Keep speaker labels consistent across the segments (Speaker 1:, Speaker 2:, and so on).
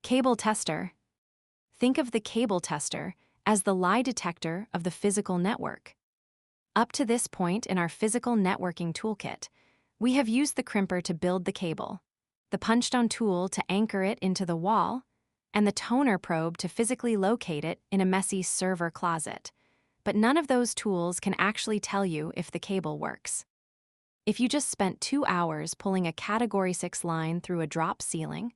Speaker 1: Cable tester. Think of the cable tester as the lie detector of the physical network. Up to this point in our physical networking toolkit, we have used the crimper to build the cable, the punch-down tool to anchor it into the wall, and the toner probe to physically locate it in a messy server closet. But none of those tools can actually tell you if the cable works. If you just spent 2 hours pulling a Category 6 line through a drop ceiling,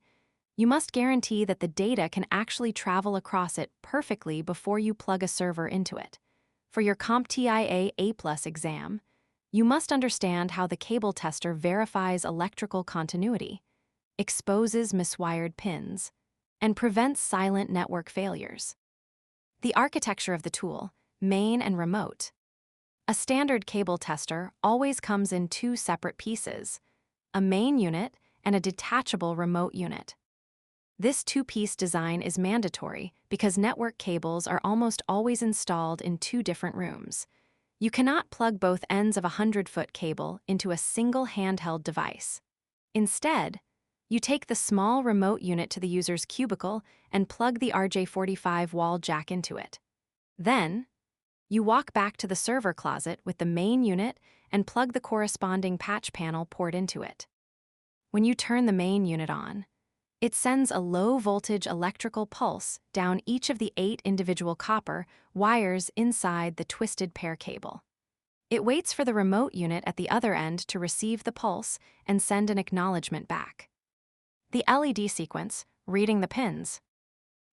Speaker 1: you must guarantee that the data can actually travel across it perfectly before you plug a server into it. For your CompTIA A+ exam, you must understand how the cable tester verifies electrical continuity, exposes miswired pins, and prevents silent network failures. The architecture of the tool, main and remote. A standard cable tester always comes in 2 separate pieces, a main unit and a detachable remote unit. This 2-piece design is mandatory because network cables are almost always installed in 2 different rooms. You cannot plug both ends of a 100-foot cable into a single handheld device. Instead, you take the small remote unit to the user's cubicle and plug the RJ45 wall jack into it. Then, you walk back to the server closet with the main unit and plug the corresponding patch panel port into it. When you turn the main unit on, it sends a low-voltage electrical pulse down each of the 8 individual copper wires inside the twisted pair cable. It waits for the remote unit at the other end to receive the pulse and send an acknowledgement back. The LED sequence, reading the pins.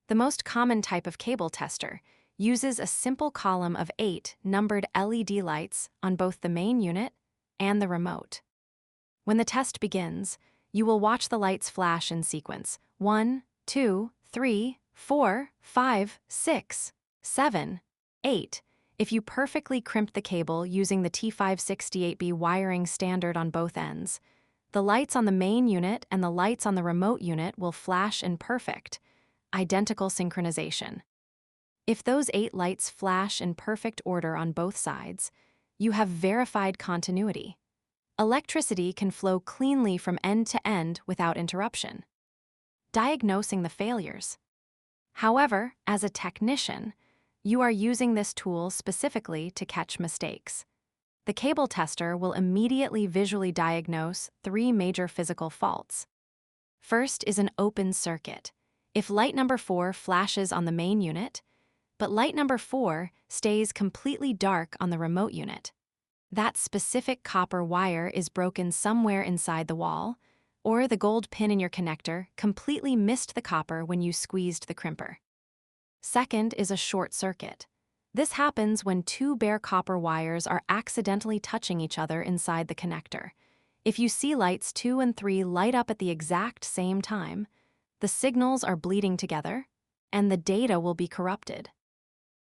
Speaker 1: The most common type of cable tester uses a simple column of 8 numbered LED lights on both the main unit and the remote. When the test begins, you will watch the lights flash in sequence 1, 2, 3, 4, 5, 6, 7, 8. If you perfectly crimp the cable using the T568B wiring standard on both ends, the lights on the main unit and the lights on the remote unit will flash in perfect, identical synchronization. If those 8 lights flash in perfect order on both sides, you have verified continuity. Electricity can flow cleanly from end to end without interruption. Diagnosing the failures. However, as a technician, you are using this tool specifically to catch mistakes. The cable tester will immediately visually diagnose 3 major physical faults. First is an open circuit. If light number 4 flashes on the main unit, but light number 4 stays completely dark on the remote unit, that specific copper wire is broken somewhere inside the wall, or the gold pin in your connector completely missed the copper when you squeezed the crimper. Second is a short circuit. This happens when 2 bare copper wires are accidentally touching each other inside the connector. If you see lights 2 and 3 light up at the exact same time, the signals are bleeding together, and the data will be corrupted.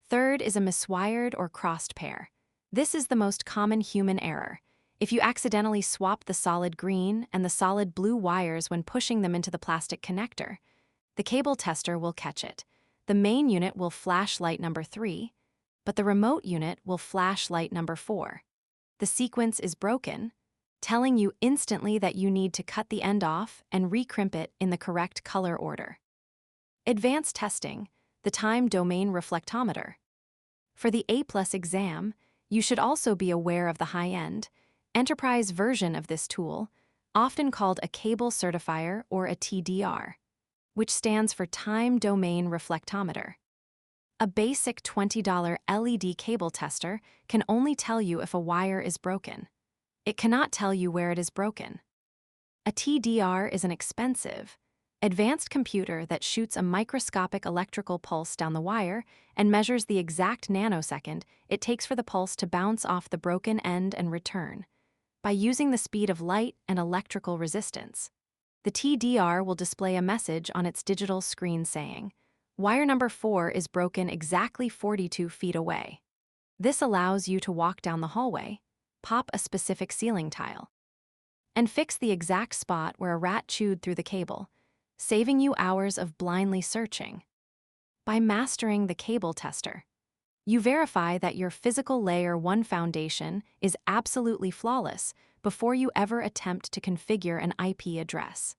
Speaker 1: Third is a miswired or crossed pair. This is the most common human error. If you accidentally swap the solid green and the solid blue wires when pushing them into the plastic connector, the cable tester will catch it. The main unit will flash light number 3, but the remote unit will flash light number 4. The sequence is broken, telling you instantly that you need to cut the end off and recrimp it in the correct color order. Advanced testing, the time domain reflectometer. For the A+ exam, you should also be aware of the high-end, enterprise version of this tool, often called a cable certifier or a TDR, which stands for Time Domain Reflectometer. A basic $20 LED cable tester can only tell you if a wire is broken. It cannot tell you where it is broken. A TDR is an expensive, advanced computer that shoots a microscopic electrical pulse down the wire and measures the exact nanosecond it takes for the pulse to bounce off the broken end and return, by using the speed of light and electrical resistance. The TDR will display a message on its digital screen saying, "Wire number 4 is broken exactly 42 feet away." This allows you to walk down the hallway, pop a specific ceiling tile, and fix the exact spot where a rat chewed through the cable, saving you hours of blindly searching. By mastering the cable tester, you verify that your physical layer 1 foundation is absolutely flawless before you ever attempt to configure an IP address.